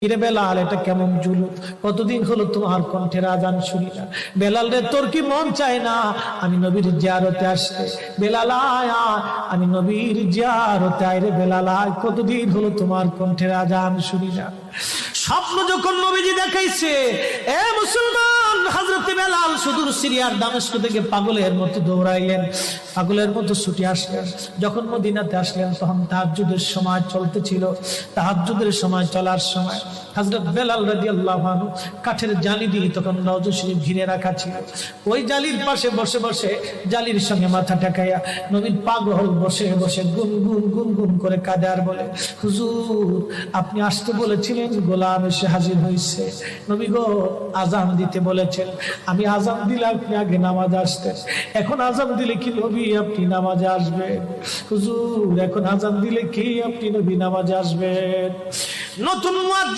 কিরে বেলাল, এটা কেমন জুলুম? কতদিন হলো তোমার কণ্ঠের আজান শুনি না। বেলাল রে, তোর কি মন চায় না আমি নবীর জিয়ারতে আসতে? বেলাল আয়, আমি নবীর জিয়ারতে আয় রে বেলাল আয়, কতদিন হলো তোমার কণ্ঠের আজান শুনি না। স্বপ্ন যখন নবীজি দেখাইছে, এ মুসলমান, হযরত বেলাল সুদূর সিরিয়ার দামেস্ক থেকে পাগলের মতো দৌড়াইলেন, পাগলের মতো ছুটে আসলেন। যখন মদিনাতে আসলেন তখন তাহাজ্জুদের সময় চলতেছিল। তাহাজ্জুদের সময় চলার সময় হযরত বেলাল রাদিয়াল্লাহু আনহু কাঠের জালি দিয়ে তখন রওজা শরীফ ঘিরে রাখা ছিল। ওই জালির পাশে বসে বসে জালির সঙ্গে মাথা ঠেকাইয়া নবীর পাগল বসে বসে গুনগুন গুনগুন করে কাঁদে আর বলে, হুজুর আপনি আসতে বলেছিলেন, গোলাম এসে হাজির হয়েছে। নবী গো, আজান দিতে বলেছেন, আমি আজান দিলে আপনি আগে নামাজে আসতেন, এখন আজান দিলে কি নবী আপনি নামাজে আসবেন? হুজুর এখন আজান দিলে কি আপনি নবী নামাজে আসবেন? নতুন মুয়াজ্জিন